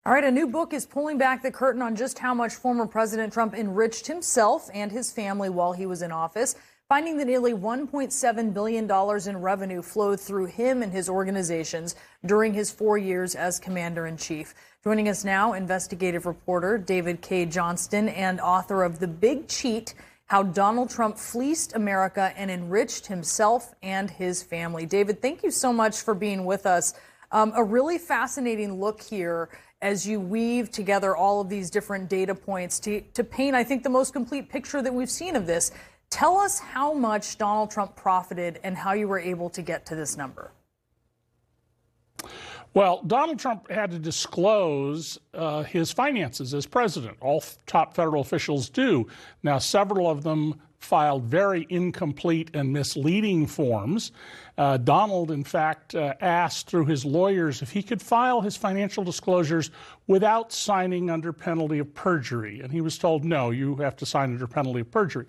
All right, a new book is pulling back the curtain on just how much former President Trump enriched himself and his family while he was in office, finding that nearly $1.7 billion in revenue flowed through him and his organizations during his 4 years as commander-in-chief. Joining us now, investigative reporter David Cay Johnston and author of The Big Cheat, How Donald Trump Fleeced America and Enriched Himself and His Family. David, thank you so much for being with us. A really fascinating look here as you weave together all of these different data points to paint, I think, the most complete picture that we've seen of this. Tell us how much Donald Trump profited and how you were able to get to this number. Well, Donald Trump had to disclose his finances as president. All top federal officials do. Now, several of them filed very incomplete and misleading forms. Donald, in fact, asked through his lawyers if he could file his financial disclosures without signing under penalty of perjury. And he was told, no, you have to sign under penalty of perjury.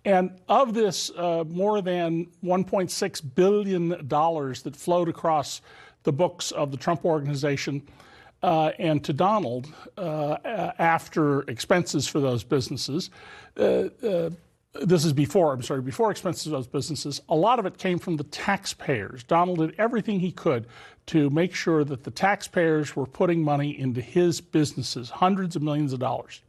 And of this more than $1.6 billion that flowed across the books of the Trump Organization and to Donald after expenses for those businesses, before expenses of those businesses, a lot of it came from the taxpayers. Donald did everything he could to make sure that the taxpayers were putting money into his businesses, hundreds of millions of dollars.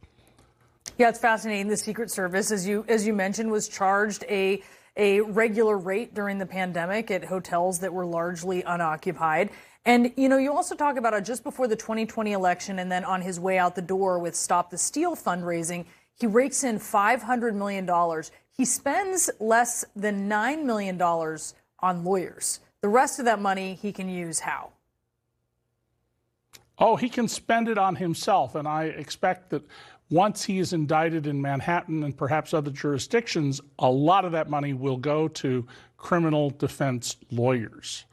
Yeah, it's fascinating. The Secret Service, as you mentioned, was charged a regular rate during the pandemic at hotels that were largely unoccupied. And, you also talk about just before the 2020 election and then on his way out the door with Stop the Steal fundraising, he rakes in $500 million. He spends less than $9 million on lawyers. The rest of that money he can use how? Oh, he can spend it on himself. And I expect that once he is indicted in Manhattan and perhaps other jurisdictions, a lot of that money will go to criminal defense lawyers.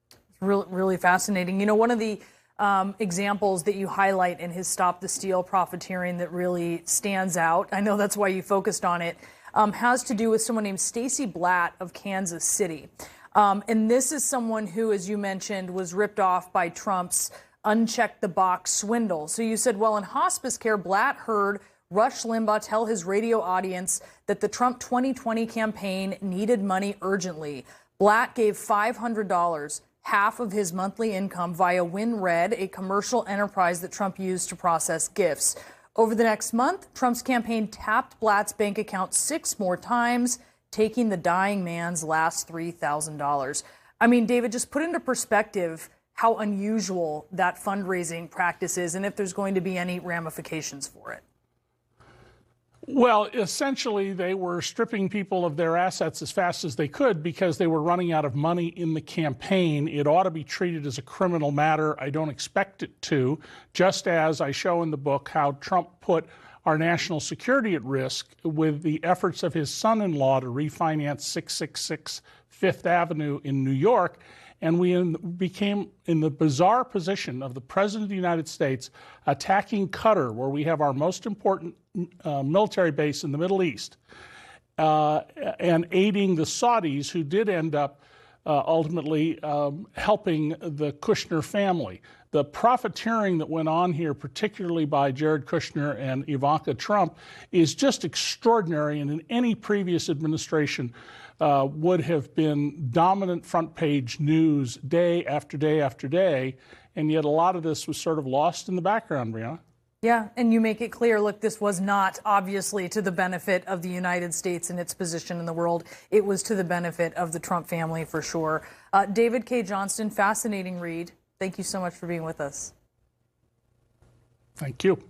It's really fascinating. One of the examples that you highlight in his Stop the Steal profiteering that really stands out, I know that's why you focused on it, has to do with someone named Stacey Blatt of Kansas City. And this is someone who, as you mentioned, was ripped off by Trump's uncheck the box swindle. So you said, well, in hospice care, Blatt heard Rush Limbaugh tell his radio audience that the Trump 2020 campaign needed money urgently. Blatt gave $500, half of his monthly income, via WinRed, a commercial enterprise that Trump used to process gifts. Over the next month, Trump's campaign tapped Blatt's bank account 6 more times, taking the dying man's last $3,000. I mean, David, just put into perspective how unusual that fundraising practice is and if there's going to be any ramifications for it. Well, essentially, they were stripping people of their assets as fast as they could because they were running out of money in the campaign. It ought to be treated as a criminal matter. I don't expect it to, just as I show in the book how Trump put our national security at risk with the efforts of his son-in-law to refinance 666 Fifth Avenue in New York. And we became in the bizarre position of the President of the United States attacking Qatar, where we have our most important military base in the Middle East, and aiding the Saudis, who did end up ultimately helping the Kushner family. The profiteering that went on here, particularly by Jared Kushner and Ivanka Trump, is just extraordinary, and in any previous administration would have been dominant front page news day after day after day, and yet a lot of this was sort of lost in the background, Brianna. Yeah, and you make it clear, look, this was not obviously to the benefit of the United States and its position in the world. It was to the benefit of the Trump family for sure. David Cay Johnston, fascinating read. Thank you so much for being with us. Thank you.